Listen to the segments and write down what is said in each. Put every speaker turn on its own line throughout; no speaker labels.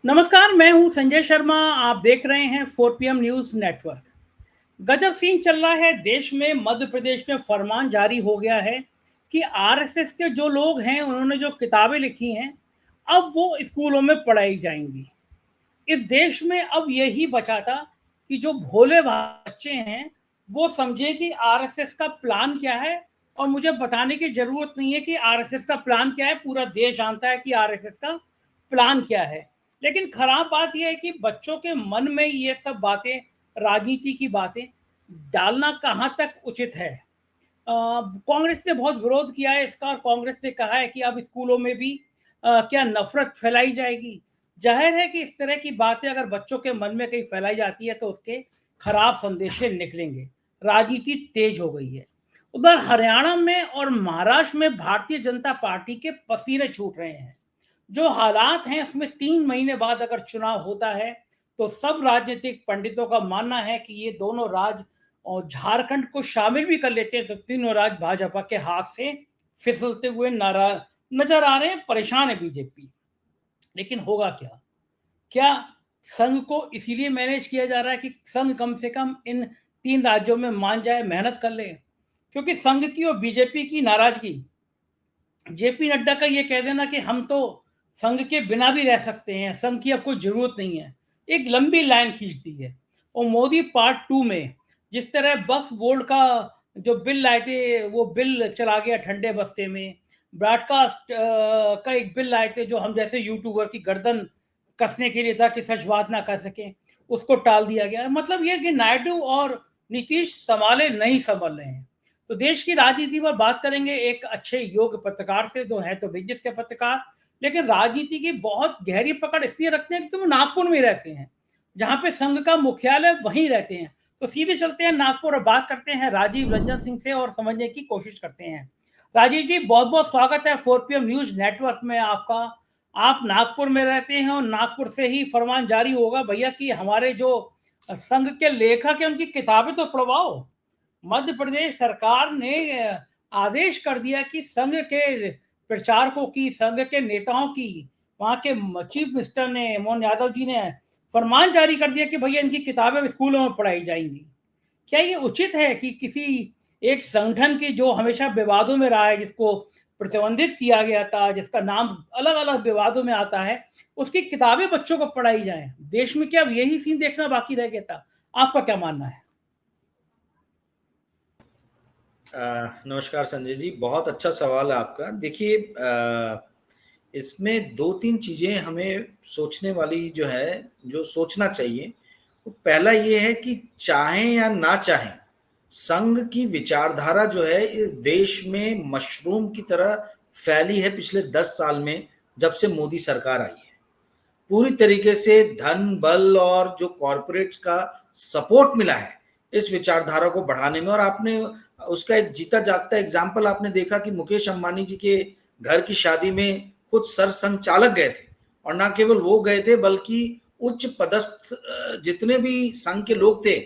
नमस्कार, मैं हूं संजय शर्मा। आप देख रहे हैं 4 PM न्यूज नेटवर्क। गजब सीन चल रहा है देश में। मध्य प्रदेश में फरमान जारी हो गया है कि आरएसएस के जो लोग हैं उन्होंने जो किताबें लिखी हैं अब वो स्कूलों में पढ़ाई जाएंगी। इस देश में अब यही बचा था कि जो भोले बच्चे हैं वो समझे कि आरएसएस का प्लान क्या है। और मुझे बताने की जरूरत नहीं है कि आरएसएस का प्लान क्या है, पूरा देश जानता है कि आरएसएस का प्लान क्या है। लेकिन खराब बात यह है कि बच्चों के मन में ये सब बातें, राजनीति की बातें डालना कहाँ तक उचित है। कांग्रेस ने बहुत विरोध किया है इसका, और कांग्रेस ने कहा है कि अब स्कूलों में भी क्या नफरत फैलाई जाएगी। जाहिर है कि इस तरह की बातें अगर बच्चों के मन में कहीं फैलाई जाती है तो उसके खराब संदेशे निकलेंगे। राजनीति तेज हो गई है। उधर हरियाणा में और महाराष्ट्र में भारतीय जनता पार्टी के पसीने छूट रहे हैं। जो हालात हैं उसमें 3 महीने बाद अगर चुनाव होता है तो सब राजनीतिक पंडितों का मानना है कि ये दोनों राज्य और झारखंड को शामिल भी कर लेते हैं तो तीनों राज्य भाजपा के हाथ से फिसलते हुए नाराज नजर आ रहे हैं। परेशान है बीजेपी। लेकिन होगा क्या? क्या संघ को इसीलिए मैनेज किया जा रहा है कि संघ कम से कम इन 3 राज्यों में मान जाए, मेहनत कर ले? क्योंकि संघ की और बीजेपी की नाराजगी, जेपी नड्डा का ये कह देना कि हम तो संघ के बिना भी रह सकते हैं, संघ की अब कोई जरूरत नहीं है, एक लंबी लाइन खींच दी है। और मोदी पार्ट 2 में जिस तरह वक्फ बोर्ड का जो बिल लाए थे वो बिल चला गया ठंडे बस्ते में। ब्रॉडकास्ट का एक बिल लाए थे जो हम जैसे यूट्यूबर की गर्दन कसने के लिए था कि सच बात ना कर सके, उसको टाल दिया गया। मतलब यह कि नायडू और नीतीश संभाले नहीं संभल रहे हैं। तो देश की राजनीति पर बात करेंगे एक अच्छे योग्य पत्रकार से, जो है तो बिजनेस के पत्रकार, लेकिन राजनीति की बहुत गहरी पकड़ इसलिए रखते हैं कि वो नागपुर में रहते हैं, जहां पे संघ का मुख्यालय वहीं रहते हैं। तो सीधे चलते हैं नागपुर और बात करते हैं राजीव रंजन सिंह से और समझने की कोशिश करते हैं। राजीव जी, बहुत बहुत स्वागत है 4 PM न्यूज नेटवर्क में आपका। आप नागपुर में रहते हैं और नागपुर से ही फरमान जारी होगा भैया कि हमारे जो संघ के लेखक हैं उनकी किताबें तो पढ़वाओ। मध्य प्रदेश सरकार ने आदेश कर दिया कि संघ के प्रचारकों की, संघ के नेताओं की, वहां के चीफ मिनिस्टर ने, मोहन यादव जी ने फरमान जारी कर दिया कि भैया इनकी किताबें स्कूलों में पढ़ाई जाएंगी। क्या ये उचित है कि किसी एक संगठन की जो हमेशा विवादों में रहा है, जिसको प्रतिबंधित किया गया था, जिसका नाम अलग अलग विवादों में आता है, उसकी किताबें बच्चों को पढ़ाई जाए? देश में क्या अब यही सीन देखना बाकी रह गया था? आपका क्या मानना है?
नमस्कार संजय जी, बहुत अच्छा सवाल है आपका। देखिए, इसमें दो तीन चीजें हमें सोचने वाली जो है, जो सोचना चाहिए। तो पहला ये है कि चाहें या ना चाहें, संघ की विचारधारा जो है इस देश में मशरूम की तरह फैली है पिछले 10 साल में, जब से मोदी सरकार आई है। पूरी तरीके से धन बल और जो कॉरपोरेट्स का सपोर्ट मिला है इस विचारधारा को बढ़ाने में। और आपने उसका एक जीता जागता एग्जाम्पल आपने देखा कि मुकेश अंबानी जी के घर की शादी में खुद सर संचालक गए थे, और ना केवल वो गए थे बल्कि उच्च पदस्थ जितने भी संघ के लोग थे,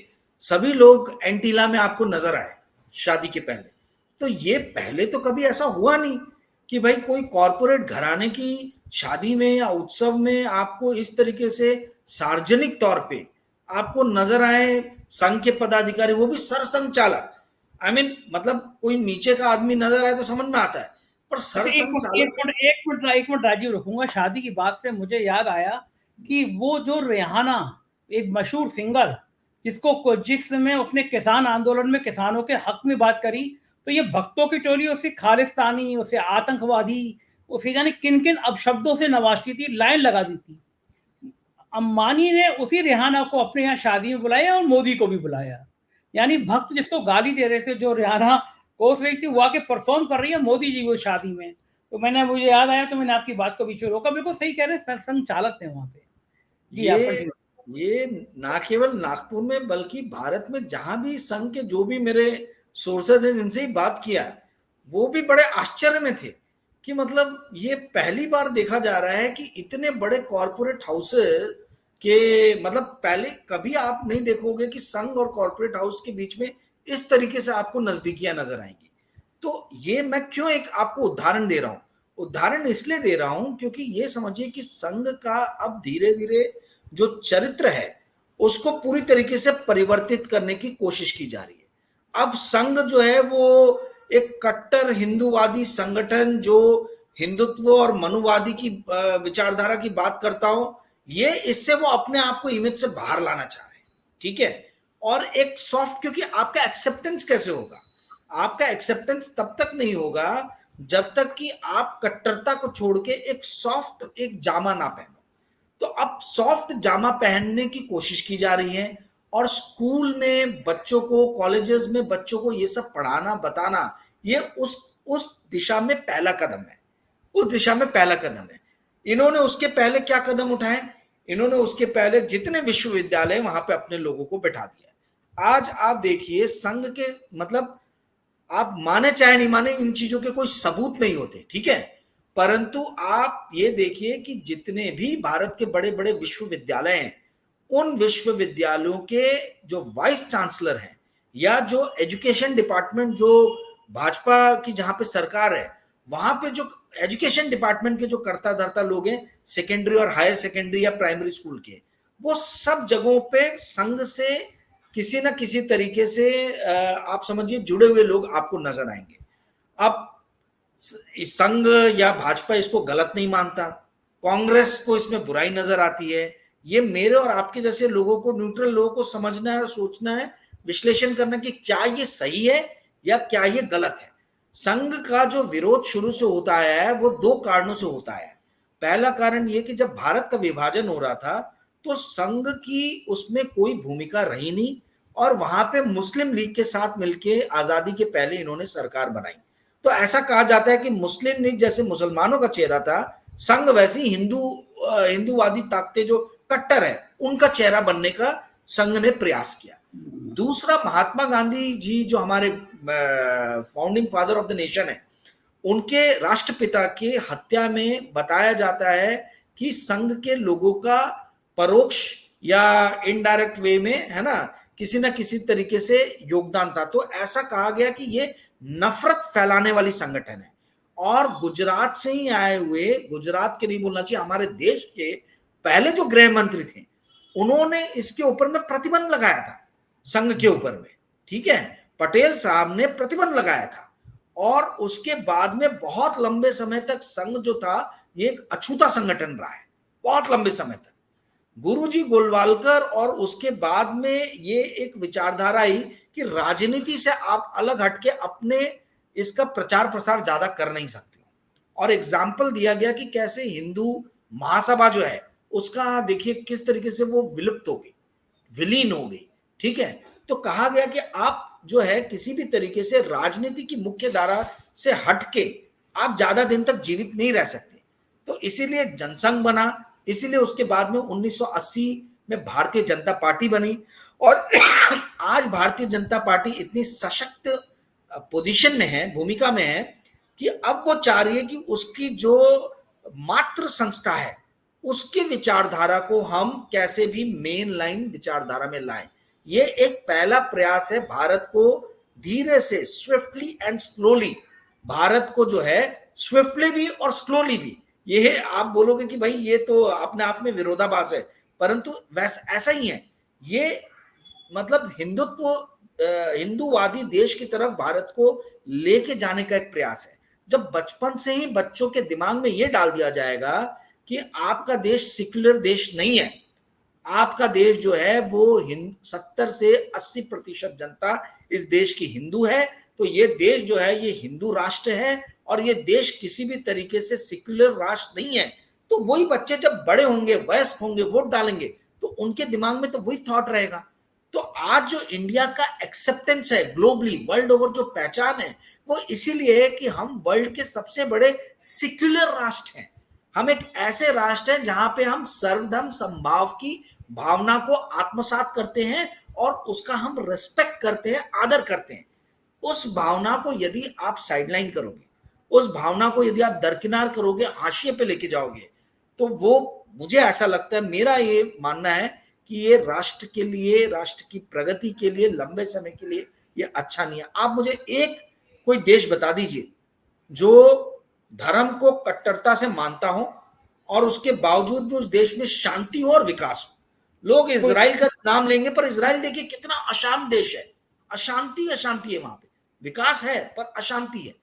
सभी लोग एंटीला में आपको नजर आए शादी के पहले। तो ये पहले तो कभी ऐसा हुआ नहीं कि भाई कोई कॉरपोरेट घराने की शादी में या उत्सव में आपको इस तरीके से सार्वजनिक तौर पे आपको नजर आए संघ के पदाधिकारी, वो भी सरसंघचालक। मतलब कोई नीचे का आदमी नजर आए तो समझ में आता है, पर
अच्छा, एक मिनट एक
सरसंघचालक।
मिनट एक मिनट एक मिनट राजीव, रखूंगा। शादी की बात से मुझे याद आया कि वो जो रेहाना, एक मशहूर सिंगर, जिसमें उसने किसान आंदोलन में किसानों के हक में बात करी, तो ये भक्तों की टोली उसे खालिस्तानी, उसे आतंकवादी, उसे जाने किन किन अपशब्दों से नवाजती थी, लाइन लगा दी थी। अंबानी ने उसी रिहाना को अपने यहाँ शादी में बुलाया और मोदी को भी बुलाया। यानी भक्त जिसको गाली दे रहे थे, जो रिहाना कोस रही थी, वो आके परफॉर्म कर रही है मोदी जी वो शादी में। तो मुझे याद आया तो मैंने आपकी बात को बीच में रोका। बिल्कुल सही कह रहे हैं, संघ चालक थे वहां पे। जी, आप
ये
कंटिन्यू।
ये ना केवल नागपुर में बल्कि भारत में जहां भी संघ के जो भी मेरे सोर्सेज हैं जिनसे ही बात किया, वो भी बड़े आश्चर्य में थे कि मतलब ये पहली बार देखा जा रहा है कि इतने बड़े कॉरपोरेट हाउसेस के, मतलब पहले कभी आप नहीं देखोगे कि संघ और कॉरपोरेट हाउस के बीच में इस तरीके से आपको नजदीकियां नजर आएंगी। तो ये मैं क्यों एक आपको उदाहरण दे रहा हूं। उदाहरण इसलिए दे रहा हूं क्योंकि ये समझिए कि संघ का अब धीरे धीरे जो चरित्र है उसको पूरी तरीके से परिवर्तित करने की कोशिश की जा रही है। अब संघ जो है वो एक कट्टर हिंदूवादी संगठन जो हिंदुत्व और मनुवादी की विचारधारा की बात करता हो, ये इससे वो अपने आप को इमेज से बाहर लाना चाह रहे हैं, ठीक है। और एक सॉफ्ट, क्योंकि आपका एक्सेप्टेंस कैसे होगा, आपका एक्सेप्टेंस तब तक नहीं होगा जब तक कि आप कट्टरता को छोड़ के एक सॉफ्ट एक जामा ना पहनो। तो अब सॉफ्ट जामा पहनने की कोशिश की जा रही है और स्कूल में बच्चों को, कॉलेजेस में बच्चों को ये सब पढ़ाना बताना, ये उस दिशा में पहला कदम है, उस दिशा में पहला कदम है। इन्होंने उसके पहले क्या कदम उठाए, इन्होंने उसके पहले जितने विश्वविद्यालय वहां पे अपने लोगों को बैठा दिया। आज आप देखिए संघ के, मतलब आप माने चाहे नहीं माने, इन चीजों के कोई सबूत नहीं होते, ठीक है, परंतु आप ये देखिए कि जितने भी भारत के बड़े बड़े विश्वविद्यालय हैं, उन विश्वविद्यालयों के जो वाइस चांसलर हैं या जो एजुकेशन डिपार्टमेंट, जो भाजपा की जहां पे सरकार है, वहां पे जो एजुकेशन डिपार्टमेंट के जो कर्ता धर्ता लोग हैं, सेकेंडरी और हायर सेकेंडरी या प्राइमरी स्कूल के, वो सब जगहों पे संघ से किसी ना किसी तरीके से आप समझिए जुड़े हुए लोग आपको नजर आएंगे। अब संघ या भाजपा इसको गलत नहीं मानता, कांग्रेस को इसमें बुराई नजर आती है, ये मेरे और आपके जैसे लोगों को, न्यूट्रल लोगों को समझना है और सोचना है, विश्लेषण करना कि क्या ये सही है या क्या ये गलत है। संघ का जो विरोध शुरू से होता है वो दो कारणों से होता है। पहला कारण ये कि जब भारत का विभाजन हो रहा था तो संघ की उसमें कोई भूमिका रही नहीं और वहां पे मुस्लिम लीग के साथ मिलके आजादी के पहले इन्होंने सरकार बनाई। तो ऐसा कहा जाता है कि मुस्लिम लीग जैसे मुसलमानों का चेहरा था, संघ वैसी हिंदूवादी ताकतें जो कट्टर है उनका चेहरा बनने का संघ ने प्रयास किया। दूसरा, महात्मा गांधी जी जो हमारे founding father of the nation है, उनके राष्ट्रपिता के हत्या में बताया जाता है कि संघ के लोगों का परोक्ष या इनडायरेक्ट वे में, है ना, किसी ना किसी तरीके से योगदान था। तो ऐसा कहा गया कि ये नफरत फैलाने वाली संगठन है। और गुजरात से ही आए हुए, गुजरात के नहीं बोलना चाहिए, हमारे देश के पहले जो गृह मंत्री थे उन्होंने इसके ऊपर में प्रतिबंध लगाया था, संघ के ऊपर में, ठीक है, पटेल साहब ने प्रतिबंध लगाया था। और उसके बाद में बहुत लंबे समय तक संघ जो था ये एक अछूता संगठन रहा है, बहुत लंबे समय तक। गुरुजी गोलवालकर और उसके बाद में ये एक विचारधारा आई कि राजनीति से आप अलग हटके अपने इसका प्रचार प्रसार ज्यादा कर नहीं सकते। और एग्जाम्पल दिया गया कि कैसे हिंदू महासभा जो है उसका देखिए किस तरीके से वो विलुप्त हो गई, विलीन हो गई, ठीक है। तो कहा गया कि आप जो है किसी भी तरीके से राजनीति की मुख्य धारा से हटके आप ज्यादा दिन तक जीवित नहीं रह सकते। तो इसीलिए जनसंघ बना, इसीलिए उसके बाद में 1980 में भारतीय जनता पार्टी बनी। और आज भारतीय जनता पार्टी इतनी सशक्त पोजीशन में है, भूमिका में है, कि अब वो चाह रही है कि उसकी जो मातृ संस्था है उसकी विचारधारा को हम कैसे भी मेन लाइन विचारधारा में लाएं। ये एक पहला प्रयास है भारत को धीरे से, स्विफ्टली एंड स्लोली, भारत को जो है स्विफ्टली भी और स्लोली भी, ये है, आप बोलोगे कि भाई ये तो अपने आप में विरोधाभास है, परंतु वैसा ऐसा ही है। ये मतलब हिंदूवादी देश की तरफ भारत को लेके जाने का एक प्रयास है। जब बचपन से ही बच्चों के दिमाग में ये डाल दिया जाएगा कि आपका देश सेक्युलर देश नहीं है, आपका देश जो है वो 70 से 80% जनता इस देश की हिंदू है, तो ये देश जो है ये हिंदू राष्ट्र है और ये देश किसी भी तरीके से सेक्युलर राष्ट्र नहीं है। तो वही बच्चे जब बड़े होंगे, वयस्क होंगे, वोट डालेंगे, तो उनके दिमाग में तो वही थॉट रहेगा। तो आज जो इंडिया का एक्सेप्टेंस है ग्लोबली, वर्ल्ड ओवर जो पहचान है, वो इसीलिए है कि हम वर्ल्ड के सबसे बड़े सेक्युलर राष्ट्र हैं। हम एक ऐसे राष्ट्र हैं जहां पे हम सर्वधर्म समभाव की भावना को आत्मसात करते हैं और उसका हम रिस्पेक्ट करते हैं, आदर करते हैं। उस भावना को यदि आप साइडलाइन करोगे, उस भावना को यदि आप दरकिनार करोगे, हाशिए पे लेके जाओगे, तो वो, मुझे ऐसा लगता है, मेरा ये मानना है कि ये राष्ट्र के लिए, राष्ट्र की प्रगति के लिए, लंबे समय के लिए ये अच्छा नहीं है। आप मुझे एक कोई देश बता दीजिए जो धर्म को कट्टरता से मानता हो और उसके बावजूद भी उस देश में शांति हो और विकास हो। लोग इजराइल का नाम लेंगे, पर इजराइल देखिए कितना अशांत देश है, अशांति अशांति है वहां पे, विकास है पर अशांति है।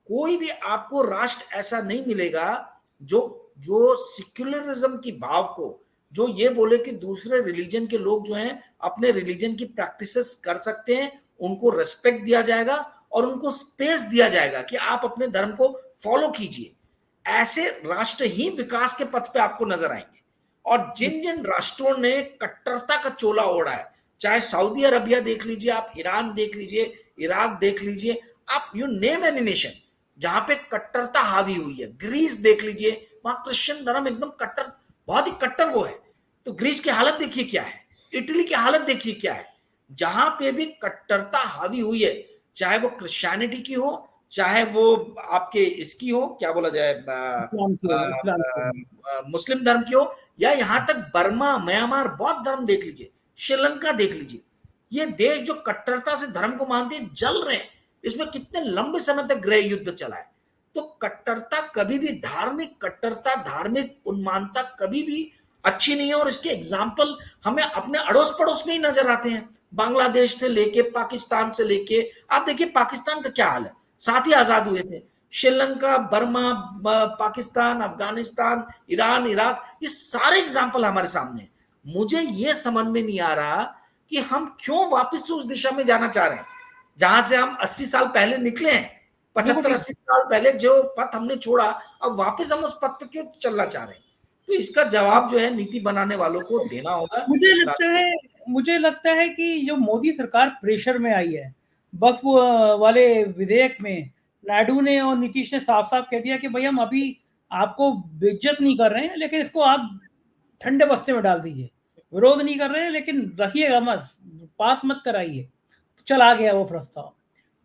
कोई भी आपको राष्ट्र ऐसा नहीं मिलेगा जो जो सिक्युलरिज्म की भाव को, जो ये बोले कि दूसरे रिलीजन के लोग जो हैं अपने रिलीजन की प्रैक्टिसेस कर सकते हैं, उनको रेस्पेक्ट दिया जाएगा और उनको स्पेस दिया जाएगा कि आप अपने धर्म को फॉलो कीजिए। ऐसे राष्ट्र ही विकास के पथ पे आपको नजर आएंगे। और जिन जिन राष्ट्रों ने कट्टरता का चोला ओढ़ा है, चाहे सऊदी अरबिया देख लीजिए आप, ईरान देख लीजिए, इराक देख लीजिए आप, यू नेम एनी नेशन जहां पे कट्टरता हावी हुई है। ग्रीस देख लीजिए, वहां क्रिश्चियन धर्म एकदम कट्टर, बहुत ही कट्टर वो है। तो ग्रीस की हालत देखिए क्या है, इटली की हालत देखिए क्या है। जहां पे भी कट्टरता हावी हुई है, चाहे वो क्रिश्चियनिटी की हो, चाहे वो आपके इसकी हो, क्या बोला जाए, मुस्लिम धर्म की हो, या यहां तक बर्मा, म्यांमार, बौद्ध धर्म देख लीजिए, श्रीलंका देख लीजिए, ये देश जो कट्टरता से धर्म को मानते हैं जल रहे हैं। इसमें कितने लंबे समय तक गृह युद्ध चला है। तो कट्टरता कभी भी, धार्मिक कट्टरता, धार्मिक उन्मानता कभी भी अच्छी नहीं है। और इसके एग्जाम्पल हमें अपने अड़ोस पड़ोस में ही नजर आते हैं, बांग्लादेश से लेके पाकिस्तान से लेके, आप देखिए पाकिस्तान का क्या हाल है, साथ ही आजाद हुए थे। Sri Lanka, Burma, Pakistan, Afghanistan, Iran, Iraq, ये सारे एग्जाम्पल हमारे सामने हैं। मुझे ये समझ में नहीं आ रहा कि हम क्यों वापस उस दिशा में जाना चाह रहे हैं जहां से हम 80 साल पहले निकले हैं। 75-80 साल पहले जो पथ हमने छोड़ा, अब वापस हम उस पथ पे क्यों चलना चाह रहे हैं? तो इसका जवाब जो है नीति बनाने वालों को देना होगा।
मुझे लगता है कि जो मोदी सरकार प्रेशर में आई है, वक्फ वाले विधेयक में नायडू ने और नीतीश ने साफ साफ कह दिया कि भाई हम अभी आपको बेइज्जत नहीं कर रहे हैं, लेकिन इसको आप ठंडे बस्ते में डाल दीजिए। विरोध नहीं कर रहे हैं, लेकिन रखिएगा मत, पास मत कराइए। चला गया वो प्रस्ताव।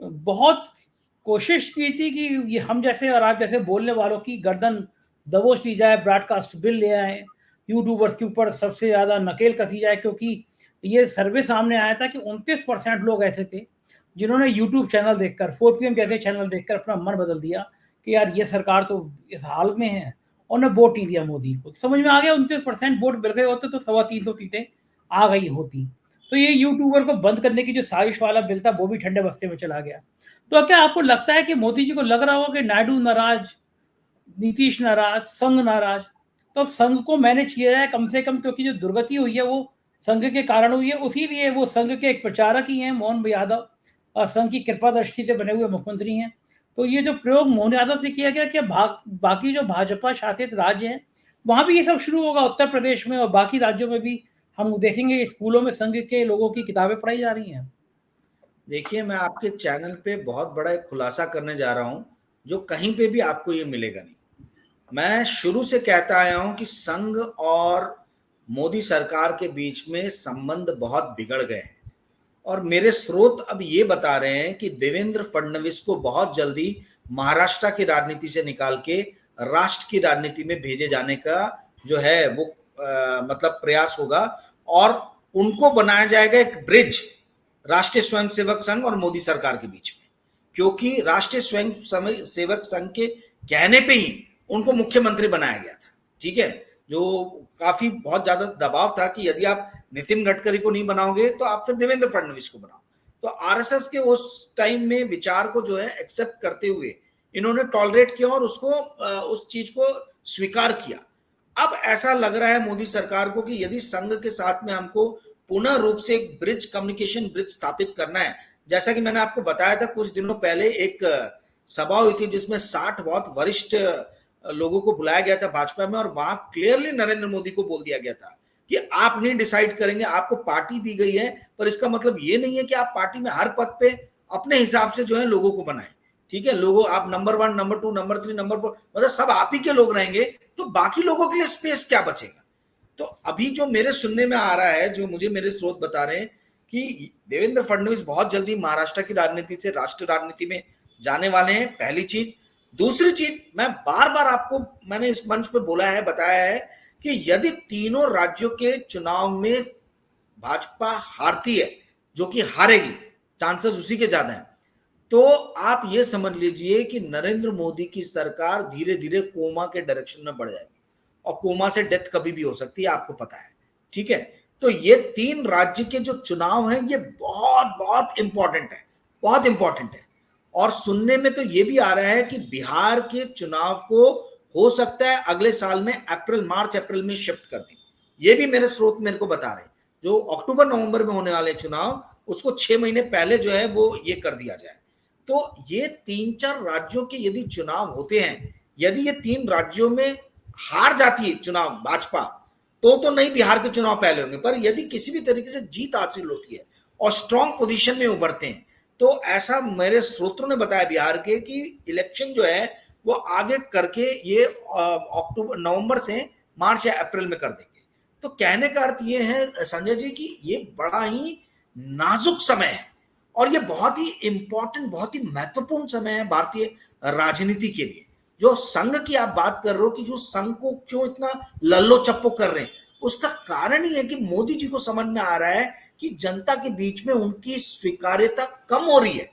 बहुत कोशिश की थी कि ये हम जैसे और आप जैसे बोलने वालों की गर्दन दबोच ली जाए, ब्रॉडकास्ट बिल ले आए, यूट्यूबर्स के ऊपर सबसे ज़्यादा नकेल कसी जाए, क्योंकि ये सर्वे सामने आया था कि 29% लोग ऐसे थे जिन्होंने यूट्यूब चैनल देखकर, 4PM जैसे चैनल देखकर अपना मन बदल दिया कि यार ये सरकार तो इस हाल में है, और ने वोट नहीं दिया मोदी को। समझ में आ गया 29% वोट मिल गए होते तो 350 सीटें आ गई होती। तो ये यूट्यूबर को बंद करने की जो साजिश वाला बिल था वो भी ठंडे बस्ते में चला गया। तो क्या आपको लगता है कि मोदी जी को लग रहा होगा कि नायडू नाराज, नीतीश नाराज, संघ नाराज, तो अब संघ को मैनेज किया जाए कम से कम, क्योंकि जो दुर्गति हुई है वो संघ के कारण हुई है। उसी लिए वो संघ के एक प्रचारक ही हैं, मोहन यादव, संघ की कृपा दृष्टि से बने हुए मुख्यमंत्री हैं। तो ये जो प्रयोग मोहन यादव से किया गया कि बाकी जो भाजपा शासित राज्य हैं वहां भी ये सब शुरू होगा, उत्तर प्रदेश में और बाकी राज्यों में भी हम देखेंगे स्कूलों में संघ के लोगों की किताबें पढ़ाई जा रही हैं।
देखिए, मैं आपके चैनल पे बहुत बड़ा एक खुलासा करने जा रहा हूं जो कहीं पे भी आपको ये मिलेगा नहीं। मैं शुरू से कहता आया हूं कि संघ और मोदी सरकार के बीच में संबंध बहुत बिगड़ गए हैं, और मेरे स्रोत अब ये बता रहे हैं कि देवेंद्र फडणवीस को बहुत जल्दी महाराष्ट्र की राजनीति से निकाल के राष्ट्र की राजनीति में भेजे जाने का जो है वो मतलब प्रयास होगा, और उनको बनाया जाएगा एक ब्रिज राष्ट्रीय स्वयंसेवक संघ और मोदी सरकार के बीच में। क्योंकि राष्ट्रीय स्वयंसेवक संघ के कहने पे ही उनको मुख्यमंत्री बनाया गया था, ठीक है, जो काफी बहुत ज्यादा दबाव था कि यदि आप नितिन गडकरी को नहीं बनाओगे तो आप फिर देवेंद्र फडणवीस को बनाओ। तो आरएसएस के उस टाइम में विचार को जो है एक्सेप्ट करते हुए इन्होंने टॉलरेट किया और उसको उस चीज को स्वीकार किया। अब ऐसा लग रहा है मोदी सरकार को कि यदि संघ के साथ में हमको पुनः रूप से एक ब्रिज, कम्युनिकेशन ब्रिज स्थापित करना है, जैसा कि मैंने आपको बताया था कुछ दिनों पहले एक सभा हुई थी जिसमें 60 बहुत वरिष्ठ लोगों को बुलाया गया था भाजपा में, और वहां क्लियरली नरेंद्र मोदी को बोल दिया गया था कि आप नहीं डिसाइड करेंगे, आपको पार्टी दी गई है, पर इसका मतलब ये नहीं है कि आप पार्टी में हर पद पे अपने हिसाब से जो है लोगों को बनाएं। ठीक है, लोगों आप नंबर 1, नंबर 2, नंबर 3, नंबर 4 मतलब सब आप ही के लोग रहेंगे, तो बाकी लोगों के लिए स्पेस क्या बचेगा? तो अभी जो मेरे सुनने में आ रहा है, जो मुझे मेरे स्रोत बता रहे हैं कि देवेंद्र फडणवीस बहुत जल्दी महाराष्ट्र की राजनीति से राष्ट्रीय राजनीति में जाने वाले हैं, पहली चीज। दूसरी चीज, मैं बार बार आपको मैंने इस मंच पे बोला है, बताया है कि यदि तीनों राज्यों के चुनाव में भाजपा हारती है, जो कि हारेगी, चांसेस उसी के ज्यादा हैं, तो आप ये समझ लीजिए कि नरेंद्र मोदी की सरकार धीरे धीरे कोमा के डायरेक्शन में बढ़ जाएगी, और कोमा से डेथ कभी भी हो सकती है, आपको पता है, ठीक है। तो ये 3 राज्य के जो चुनाव हैं ये बहुत बहुत इंपॉर्टेंट है, बहुत इंपॉर्टेंट है। और सुनने में तो ये भी आ रहा है कि बिहार के चुनाव को हो सकता है अगले साल में मार्च अप्रैल में शिफ्ट कर दें। ये भी मेरे स्रोत मेरे को बता रहे हैं, जो अक्टूबर नवंबर में होने वाले चुनाव उसको 6 महीने पहले जो है वो ये कर दिया जाए। तो ये 3-4 राज्यों के यदि चुनाव होते हैं, यदि ये 3 राज्यों में हार जाती है चुनाव भाजपा, तो नहीं बिहार के चुनाव पहले होंगे, पर यदि किसी भी तरीके से जीत हासिल होती है और स्ट्रांग पोजीशन में उभरते हैं, तो ऐसा मेरे स्रोतों ने बताया बिहार के कि इलेक्शन जो है वो आगे करके ये अक्टूबर नवंबर से मार्च या अप्रैल में कर देंगे। तो कहने का अर्थ ये है संजय जी कि ये बड़ा ही नाजुक समय है, और ये बहुत ही इंपॉर्टेंट, बहुत ही महत्वपूर्ण समय है भारतीय राजनीति के लिए। जो संघ की आप बात कर रहे हो कि जो संघ को क्यों इतना लल्लो चप्पो कर रहे हैं, उसका कारण ही है कि मोदी जी को समझ में आ रहा है कि जनता के बीच में उनकी स्वीकार्यता कम हो रही है।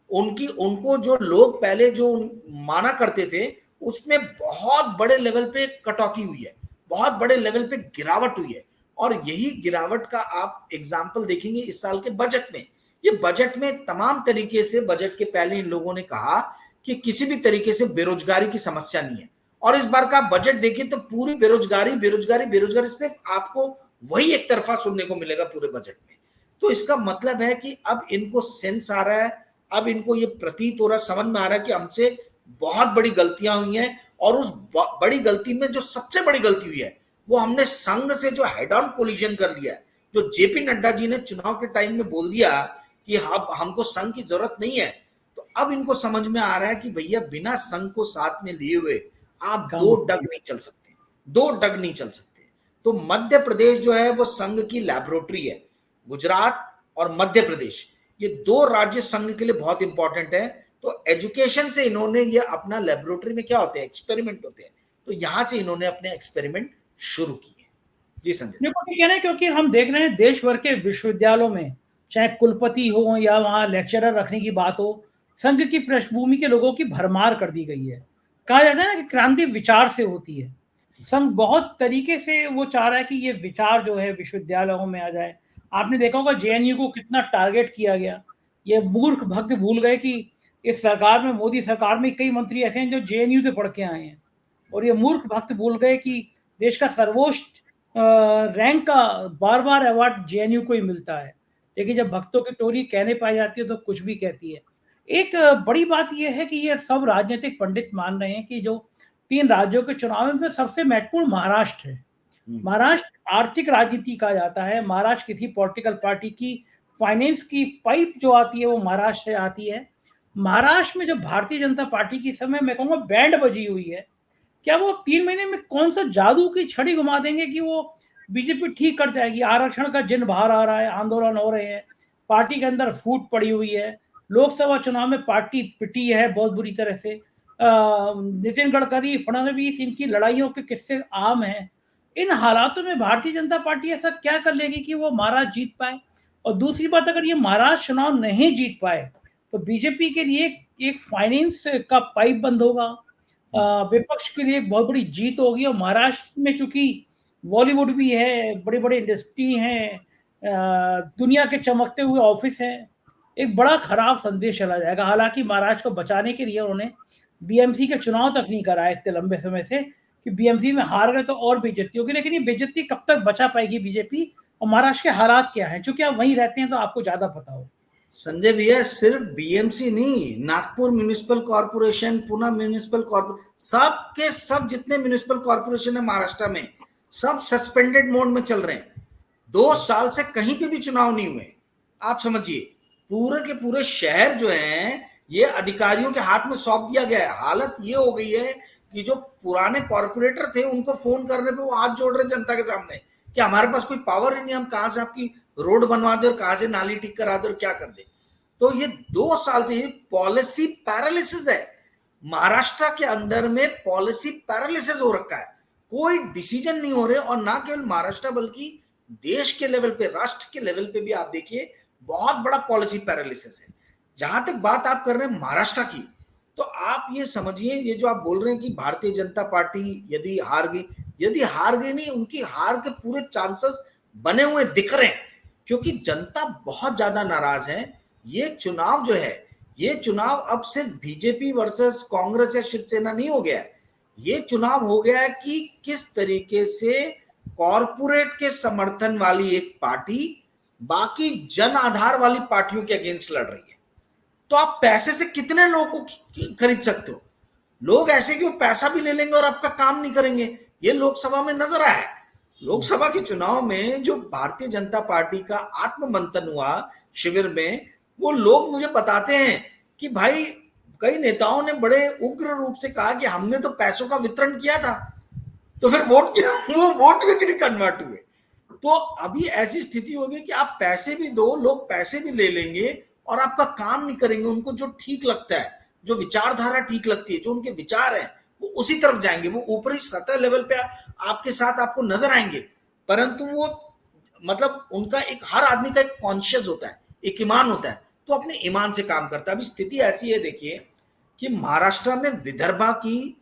उनको जो लोग पहले जो माना करते थे उसमें बहुत बड़े लेवल पे कटौती हुई है, बहुत बड़े लेवल पे गिरावट हुई है। और यही गिरावट का आप एग्जाम्पल देखेंगे इस साल के बजट में। ये बजट में तमाम तरीके से, बजट के पहले इन लोगों ने कहा कि किसी भी तरीके से बेरोजगारी की समस्या नहीं है, और इस बार का बजट देखिए तो पूरी बेरोजगारी बेरोजगारी बेरोजगारी, सिर्फ आपको वही एक तरफा सुनने को मिलेगा पूरे बजट में। तो इसका मतलब है कि अब इनको सेंस आ रहा है, अब इनको ये प्रतीत हो रहा है, समझ में आ रहा है कि हमसे बहुत बड़ी गलतियां हुई हैं, और उस बड़ी गलती में जो सबसे बड़ी गलती हुई है वो हमने संघ से जो हेड ऑन कोलिजन कर लिया है। जो जेपी नड्डा जी ने चुनाव के टाइम में बोल दिया कि हमको संघ की जरूरत नहीं है, तो अब इनको समझ में आ रहा है कि भैया बिना संघ को साथ में लिए हुए आप दो डग नहीं चल सकते, दो डग नहीं चल सकते। तो मध्य प्रदेश जो है वो संघ की लैबोरेटरी है। गुजरात और मध्य प्रदेश, ये 2 राज्य संघ के लिए बहुत इंपॉर्टेंट है। तो एजुकेशन से इन्होंने ये अपना लैबोरेटरी में क्या होते हैं, एक्सपेरिमेंट होते हैं, तो यहां से इन्होंने अपने एक्सपेरिमेंट शुरू किए। जी संजय।
देखो क्या कहना है, क्योंकि हम देख रहे हैं देश भर के विश्वविद्यालयों में चाहे कुलपति हो या वहाँ लेक्चरर रखने की बात हो, संघ की पृष्ठभूमि के लोगों की भरमार कर दी गई है। कहा जाता है ना कि क्रांति विचार से होती है। संघ बहुत तरीके से वो चाह रहा है कि ये विचार जो है विश्वविद्यालयों में आ जाए। आपने देखा होगा जेएनयू को कितना टारगेट किया गया। ये मूर्ख भक्त भूल गए कि इस सरकार में, मोदी सरकार में कई मंत्री ऐसे हैं जो जेएनयू से पढ़ के आए हैं, और ये मूर्ख भक्त भूल गए कि देश का सर्वोच्च रैंक का बार बार अवार्ड जेएनयू को ही मिलता है। लेकिन जब भक्तों की टोली कहने पाई जाती है तो कुछ भी कहती है। एक बड़ी बात यह है कि ये सब राजनीतिक पंडित मान रहे हैं कि जो 3 राज्यों के चुनाव में सबसे महत्वपूर्ण महाराष्ट्र है। महाराष्ट्र आर्थिक राजनीति कहा जाता है। महाराष्ट्र किसी पॉलिटिकल पार्टी की फाइनेंस की पाइप जो आती है वो महाराष्ट्र से आती है। महाराष्ट्र में जो भारतीय जनता पार्टी की समय मैं कहूँगा बैंड बजी हुई है, क्या वो 3 महीने में कौन सा जादू की छड़ी घुमा देंगे कि वो बीजेपी ठीक कर जाएगी? आरक्षण का जिन बाहर आ रहा है, आंदोलन हो रहे हैं, पार्टी के अंदर फूट पड़ी हुई है, लोकसभा चुनाव में पार्टी पिटी है बहुत बुरी तरह से। नितिन गडकरी, फडणवीस, इनकी लड़ाइयों के किस्से आम हैं। इन हालातों में भारतीय जनता पार्टी ऐसा क्या कर लेगी कि वो महाराष्ट्र जीत पाए? और दूसरी बात, अगर ये महाराष्ट्र चुनाव नहीं जीत पाए तो बीजेपी के लिए एक फाइनेंस का पाइप बंद होगा, विपक्ष के लिए एक बहुत बड़ी जीत होगी। और महाराष्ट्र में चूंकि बॉलीवुड भी है, बड़ी बड़ी इंडस्ट्री हैं, दुनिया के चमकते हुए ऑफिस हैं, एक बड़ा खराब संदेश चला जाएगा। हालांकि महाराष्ट्र को बचाने के लिए उन्होंने बीएमसी के चुनाव तक नहीं कराए इतने लंबे समय से कि बीएमसी में हार गए तो और बेइज्जती होगी। लेकिन ये बेइज्जती कब तक बचा पाएगी बीजेपी, और महाराष्ट्र के हालात क्या हैं? चूंकि आप वहीं रहते हैं तो आपको ज्यादा पता हो।
संजय भैया, सिर्फ बीएमसी नहीं, Nagpur municipal corporation, Pune municipal corporation, सब के सब जितने म्युनिसिपल कॉर्पोरेशन है महाराष्ट्र में, सब सस्पेंडेड मोड में चल रहे हैं। 2 साल से कहीं पे भी चुनाव नहीं हुए। आप समझिए, पूरे के पूरे शहर जो है ये अधिकारियों के हाथ में सौंप दिया गया है। हालत ये हो गई है कि जो पुराने कॉर्पोरेटर थे उनको फोन करने पे वो हाथ जोड़ रहे जनता के सामने कि हमारे पास कोई पावर ही नहीं, हम कहां से आपकी रोड बनवा दे और कहां से नाली ठीक करा दे और क्या कर दे। तो ये 2 साल से ये पॉलिसी पैरालिसिस है। महाराष्ट्र के अंदर में पॉलिसी पैरालिसिस हो रखा है, कोई डिसीजन नहीं हो रहे। और ना केवल महाराष्ट्र बल्कि देश के लेवल पे, राष्ट्र के लेवल पे भी आप देखिए बहुत बड़ा पॉलिसी पैरालिसिस है। जहां तक बात आप कर रहे हैं महाराष्ट्र की, तो आप ये समझिए, ये जो आप बोल रहे हैं कि भारतीय जनता पार्टी यदि हार गई नहीं, उनकी हार के पूरे चांसेस बने हुए दिख रहे हैं, क्योंकि जनता बहुत ज्यादा नाराज है। ये चुनाव जो है, ये चुनाव अब सिर्फ बीजेपी वर्सेस कांग्रेस या शिवसेना नहीं हो गया है, ये चुनाव हो गया है कि किस तरीके से कॉरपोरेट के समर्थन वाली एक पार्टी बाकी जन आधार वाली पार्टियों के अगेंस्ट लड़ रही है। तो आप पैसे से कितने लोगों को खरीद सकते हो? लोग ऐसे कि वो पैसा भी ले लेंगे और आपका काम नहीं करेंगे। ये लोकसभा में नजर आया है। लोकसभा के चुनाव में जो भारतीय जनता पार्टी का आत्ममंथन हुआ शिविर में, वो लोग मुझे बताते हैं कि भाई कई नेताओं ने बड़े उग्र रूप से कहा कि हमने तो पैसों का वितरण किया था, तो फिर वो वोट में क्यों कन्वर्ट हुए? तो अभी ऐसी स्थिति होगी कि आप पैसे भी दो, लोग पैसे भी ले लेंगे और आपका काम नहीं करेंगे। उनको जो ठीक लगता है, जो विचारधारा ठीक लगती है, जो उनके विचार है, वो उसी तरफ जाएंगे। वो ऊपरी सतह लेवल पे आपके साथ आपको नजर आएंगे, परंतु वो मतलब उनका एक, हर आदमी का एक कॉन्शियस होता है, एक ईमान होता है, तो अपने ईमान से काम करता है। अभी स्थिति ऐसी है, देखिए कि महाराष्ट्र में विदर्भा की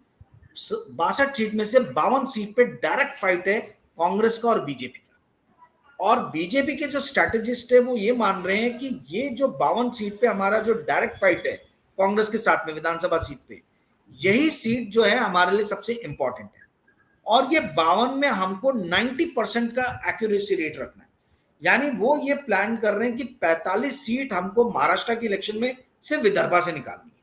62 सीट में से 52 सीट पे डायरेक्ट फाइट है कांग्रेस का और बीजेपी का। और बीजेपी के जो स्ट्रेटेजिस्ट है वो ये मान रहे हैं कि ये जो 52 सीट पे हमारा जो डायरेक्ट फाइट है कांग्रेस के साथ में विधानसभा सीट पे, यही सीट जो है हमारे लिए सबसे इंपॉर्टेंट है। और ये 52 में हमको 90% का एक्यूरेसी रेट रखना है। यानी वो ये प्लान कर रहे हैं कि 45 सीट हमको महाराष्ट्र के इलेक्शन में सिर्फ विदर्भा से निकालनी है।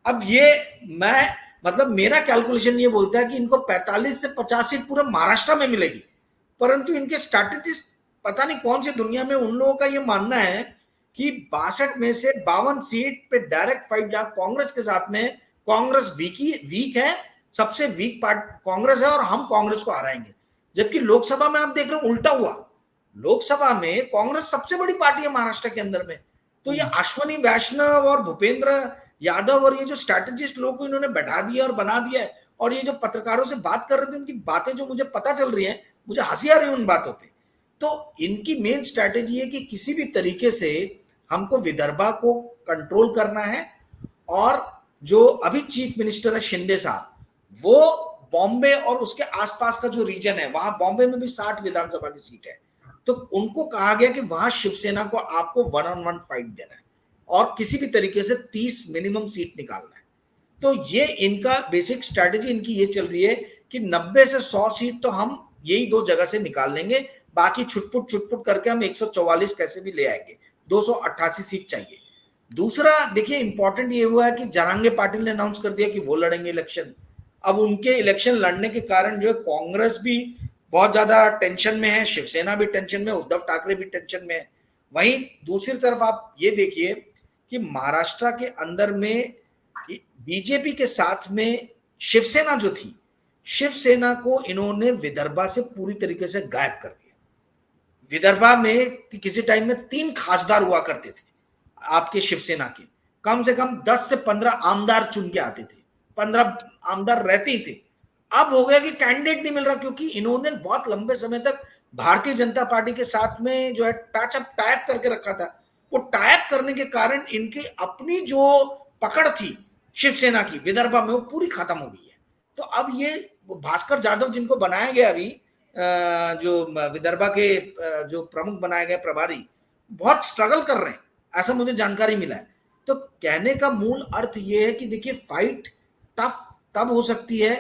अब ये मैं मतलब मेरा कैलकुलेशन ये बोलता है कि इनको 45 से 50 सीट पूरे महाराष्ट्र में मिलेगी, परंतु इनके स्ट्रैटेजिस्ट पता नहीं कौन सी दुनिया में, उन लोगों का ये मानना है कि 62 में से 52 सीट पे डायरेक्ट फाइट, जहां कांग्रेस के साथ में कांग्रेस वीक है, सबसे वीक पार्ट कांग्रेस है और हम कांग्रेस को हराएंगे। जबकि लोकसभा में आप देख रहे हो उल्टा हुआ, लोकसभा में कांग्रेस सबसे बड़ी पार्टी है महाराष्ट्र के अंदर में। तो ये अश्वनी वैष्णव और भूपेंद्र यादव और ये जो स्ट्रैटेजिस्ट लोग को इन्होंने बैठा दिया और बना दिया है, और ये जो पत्रकारों से बात कर रहे थे उनकी बातें जो मुझे पता चल रही है, मुझे हंसी आ रही है उन बातों पे। तो इनकी मेन स्ट्रैटेजी है कि किसी भी तरीके से हमको विदर्भा को कंट्रोल करना है। और जो अभी चीफ मिनिस्टर है शिंदे साहब, वो बॉम्बे और उसके आसपास का जो रीजन है, वहां बॉम्बे में भी 60 विधानसभा की सीट है, तो उनको कहा गया कि वहां शिवसेना को आपको 1-on-1 फाइट देना है और किसी भी तरीके से 30 मिनिमम सीट निकालना है। तो ये इनका बेसिक स्ट्रैटेजी इनकी ये चल रही है कि 90 से 100 सीट तो हम यही दो जगह से निकाल लेंगे, बाकी छुटपुट करके हम 144 कैसे भी ले आएंगे, 288 सीट चाहिए। दूसरा देखिए इंपॉर्टेंट ये हुआ है कि जरांगे पाटिल ने अनाउंस कर दिया कि वो लड़ेंगे इलेक्शन। अब उनके इलेक्शन लड़ने के कारण जो है कांग्रेस भी बहुत ज्यादा टेंशन में है, शिवसेना भी टेंशन में, उद्धव ठाकरे भी टेंशन में है। वहीं दूसरी तरफ आप ये देखिए कि महाराष्ट्र के अंदर में बीजेपी के साथ में शिवसेना जो थी, शिवसेना को इन्होंने विदर्भा से पूरी तरीके से गायब कर दिया। विदर्भा में किसी टाइम में 3 खासदार हुआ करते थे आपके शिवसेना के, कम से कम 10 से 15 आमदार चुन के आते थे, 15 आमदार रहते ही थे। अब हो गया कि कैंडिडेट नहीं मिल रहा, क्योंकि इन्होंने बहुत लंबे समय तक भारतीय जनता पार्टी के साथ में जो है टाइप करके रखा था। वो टाइप करने के कारण इनकी अपनी जो पकड़ थी शिवसेना की विदर्भा में, वो पूरी खत्म हो गई है। तो अब ये भास्कर जाधव जिनको बनाया गया अभी जो विदर्भा के जो प्रमुख बनाए गए प्रभारी, बहुत स्ट्रगल कर रहे हैं, ऐसा मुझे जानकारी मिला है। तो कहने का मूल अर्थ ये है कि देखिए फाइट टफ तब हो सकती है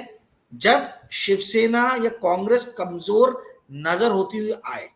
जब शिवसेना या कांग्रेस कमजोर नजर होती हुई आए।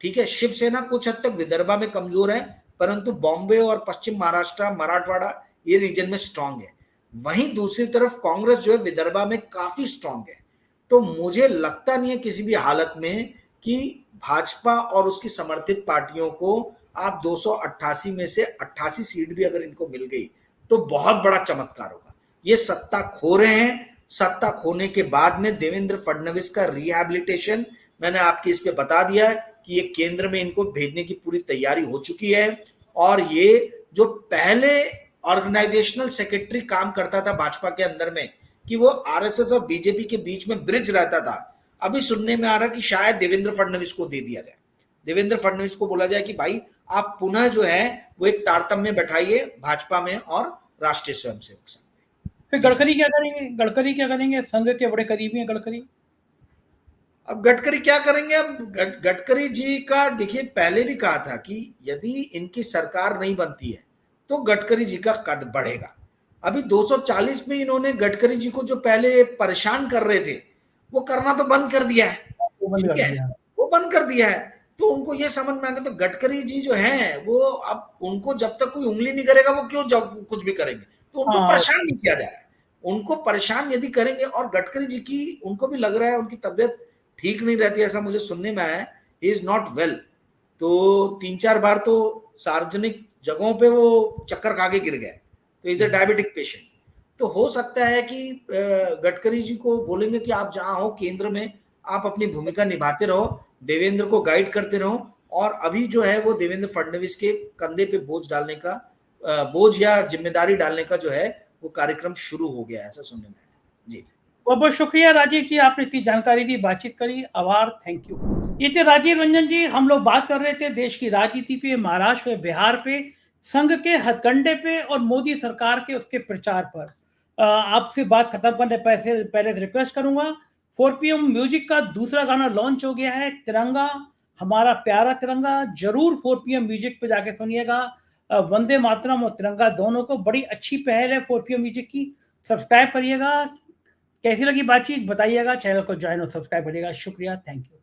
ठीक है, शिवसेना कुछ हद तक विदर्भा में कमजोर है, परंतु बॉम्बे और पश्चिम महाराष्ट्र, मराठवाड़ा ये रीजन में स्ट्रांग है। वहीं दूसरी तरफ कांग्रेस जो है विदर्भा में काफी स्ट्रांग है। तो मुझे लगता नहीं है किसी भी हालत में कि भाजपा और उसकी समर्थित पार्टियों को आप 288 में से 88 सीट भी अगर इनको मिल गई तो बहुत बड़ा चमत्कार होगा। ये सत्ता खो रहे हैं, सत्ता खोने के बाद में देवेंद्र फडणवीस का रिहैबिलिटेशन मैंने आपके इस पे बता दिया है कि ये केंद्र में इनको भेजने की पूरी तैयारी हो चुकी है। और ये जो पहले ऑर्गेनाइजेशनल सेक्रेटरी काम करता था भाजपा के अंदर में, कि वो आरएसएस और बीजेपी के बीच में ब्रिज रहता था, अभी सुनने में आ रहा कि शायद देवेंद्र फडणवीस को दे दिया जाए। देवेंद्र फडणवीस को बोला जाए कि भाई आप पुनः जो है वो एक तारतम्य बैठाइए भाजपा में और राष्ट्रीय स्वयंसेवक संघ में।
फिर गडकरी क्या करेंगे? गडकरी क्या करेंगे? संघ के बड़े करीबी हैं गडकरी।
अब गडकरी क्या करेंगे? अब गडकरी जी का देखिए, पहले भी कहा था कि यदि इनकी सरकार नहीं बनती है तो गडकरी जी का कद बढ़ेगा। अभी 240 में इन्होंने गडकरी जी को जो पहले परेशान कर रहे थे वो करना तो बंद कर दिया है,
वो बंद
ठीक
कर
है,
दिया।
वो बंद कर दिया है। तो उनको ये समझ में आ गया, तो गडकरी जी जो हैं वो अब उनको जब तक कोई उंगली नहीं करेगा वो क्यों जब कुछ भी करेंगे, तो उनको
हाँ,
परेशान नहीं किया जा रहा है। उनको परेशान यदि करेंगे, और गडकरी जी की उनको भी लग रहा है उनकी तबियत ठीक नहीं रहती, ऐसा मुझे सुनने में आया है, ही इज नॉट वेल। तो 3-4 बार तो सार्वजनिक जगहों पे वो चक्कर खा के गिर गए, तो इज अ डायबिटिक पेशेंट। तो हो सकता है कि गडकरी जी को बोलेंगे कि आप जहां हो केंद्र में आप अपनी भूमिका निभाते रहो, देवेंद्र को गाइड करते रहो, और अभी जो है वो देवेंद्र फडणवीस के कंधे पे बोझ डालने का, बोझ या जिम्मेदारी डालने का जो है वो कार्यक्रम शुरू हो गया, ऐसा सुनने में आया। जी,
बहुत बहुत शुक्रिया राजीव जी, आपने इतनी जानकारी दी, बातचीत करी, आभार, थैंक यू। ये थे राजीव रंजन जी। हम लोग बात कर रहे थे देश की राजनीति पे, महाराष्ट्र पे, बिहार पे, संघ के हथकंडे पे और मोदी सरकार के उसके प्रचार पर। आपसे बात खत्म करने पहले रिक्वेस्ट करूंगा, 4PM म्यूजिक का दूसरा गाना लॉन्च हो गया है, तिरंगा, हमारा प्यारा तिरंगा। जरूर 4PM म्यूजिक पे जाके सुनिएगा। वंदे मातरम और तिरंगा दोनों को, बड़ी अच्छी पहल है 4PM म्यूजिक की। सब्सक्राइब करिएगा। कैसी लगी बातचीत बताइएगा, चैनल को ज्वाइन और सब्सक्राइब करिएगा। शुक्रिया, थैंक यू।